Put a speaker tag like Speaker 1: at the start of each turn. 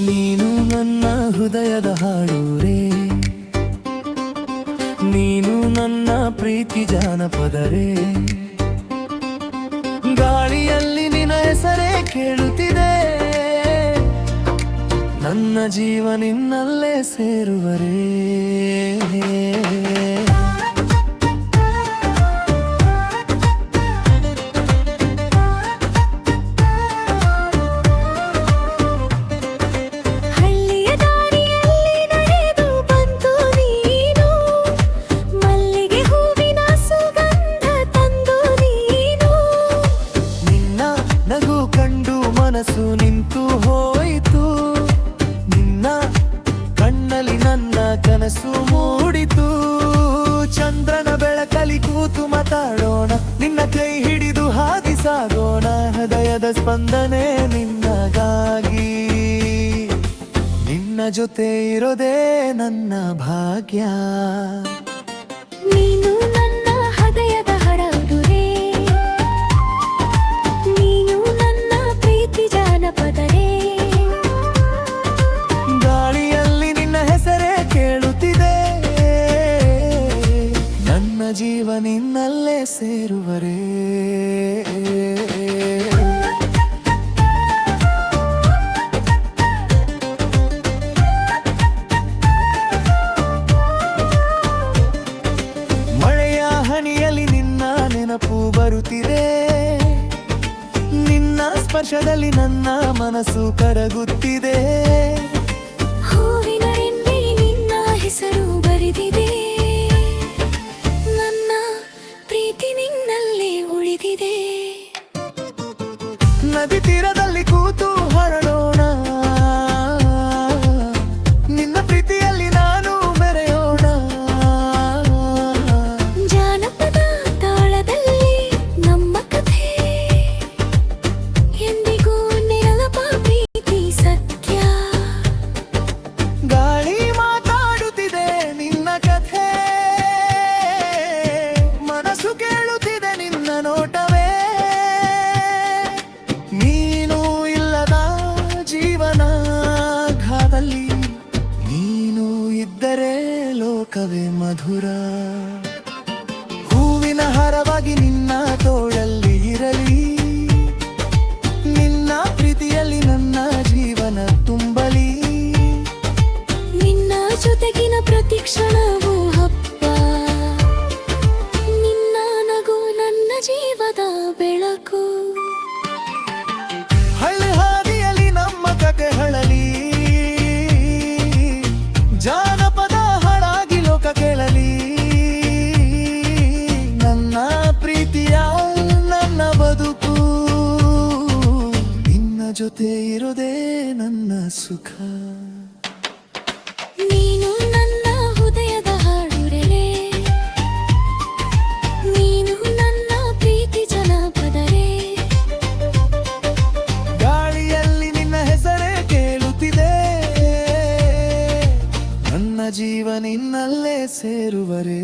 Speaker 1: ನೀನು ನನ್ನ ಹೃದಯದ ಹಾಡೂರೇ, ನೀನು ನನ್ನ ಪ್ರೀತಿ ಜಾನಪದರೇ. ಗಾಳಿಯಲ್ಲಿ ನಿನ್ನ ಹೆಸರೇ ಕೇಳುತ್ತಿದೆ, ನನ್ನ ಜೀವ ನಿನ್ನಲ್ಲೇ ಸೇರುವರೇ. ಮನಸ್ಸು ನಿಂತು ಹೋಯಿತು, ನಿನ್ನ ಕಣ್ಣಲ್ಲಿ ನನ್ನ ಕನಸು ಮೂಡಿತು. ಚಂದ್ರನ ಬೆಳಕಲಿ ಕೂತು ಮಾತಾಡೋಣ, ನಿನ್ನ ಕೈ ಹಿಡಿದು ಹಾದಿ ಸಾಗೋಣ. ಹೃದಯದ ಸ್ಪಂದನೆ ನಿನ್ನಗಾಗಿ, ನಿನ್ನ ಜೊತೆ ಇರೋದೇ ನನ್ನ ಭಾಗ್ಯ.
Speaker 2: ನೀನು ನನ್ನ ಹೃದಯದ ಹರಡುರೇ, ನೀನು ನನ್ನ ಪ್ರೀತಿ ಜಾನಪದರೇ.
Speaker 1: ಗಾಳಿಯಲ್ಲಿ ನಿನ್ನ ಹೆಸರೇ ಕೇಳುತ್ತಿದೆ, ನನ್ನ ಜೀವ ನಿನ್ನಲ್ಲೇ ಸೇರುವರೇ. ಹನಿಯಲ್ಲಿ ನಿನ್ನ ನೆನಪು ಬರುತ್ತಿದೆ, ನಿನ್ನ ಸ್ಪರ್ಶದಲ್ಲಿ ನನ್ನ ಮನಸ್ಸು ಕರಗುತ್ತಿದೆ.
Speaker 2: ಹೂವಿನ ಎಣ್ಣೆ ನಿನ್ನ ಹೆಸರು ಬರೆದಿದೆ, ನನ್ನ ಪ್ರೀತಿ ನಿನ್ನಲ್ಲೇ ಉಳಿದಿದೆ.
Speaker 1: ನದಿ ತೀರದಲ್ಲಿ ಕೂತು ಹರಡೋಣ, ನಿನ್ನ ಪ್ರೀತಿಯಲ್ಲಿ ನಾನು ಮೆರೆಯೋಣ. ಕೇಳುತ್ತಿದೆ ನಿನ್ನ ನೋಟವೇ, ನೀನು ಇಲ್ಲದ ಜೀವನ ಘಾತಲ್ಲಿ, ನೀನು ಇದ್ದರೆ ಲೋಕವೇ ಮಧುರ. ಹೂವಿನ ಹಾರವಾಗಿ ನಿನ್ನ ತೋಳಲ್ಲಿ ಇರಲಿ, ನಿನ್ನ ಪ್ರೀತಿಯಲ್ಲಿ ನನ್ನ ಜೀವನ ತುಂಬಲಿ.
Speaker 2: ನಿನ್ನ ಜೊತೆಗಿನ ಪ್ರತಿ ಕ್ಷಣವೂ ಜೀವದ ಬೆಳಕು.
Speaker 1: ಹಳ್ಳಿ ಹಾದಿಯಲ್ಲಿ ನಮ್ಮ ಕತೆ ಹಳಲಿ, ಜಾನಪದ ಹಾಡಾಗಿ ಲೋಕ ಕೇಳಲಿ. ನನ್ನ ಪ್ರೀತಿಯ ನನ್ನ ಬದುಕು, ನಿನ್ನ ಜೊತೆ ಇರೋದೇ ನನ್ನ ಸುಖ.
Speaker 2: ನೀನು ನನ್ನ ಹೃದಯದ ಹಾಡುರೇ, ನೀನು ನನ್ನ ಪ್ರೀತಿ ಜನಪದರೇ.
Speaker 1: ಗಾಳಿಯಲ್ಲಿ ನಿನ್ನ ಹೆಸರೇ ಕೇಳುತ್ತಿದೆ, ನನ್ನ ಜೀವ ನಿನ್ನಲ್ಲೇ ಸೇರುವರೇ.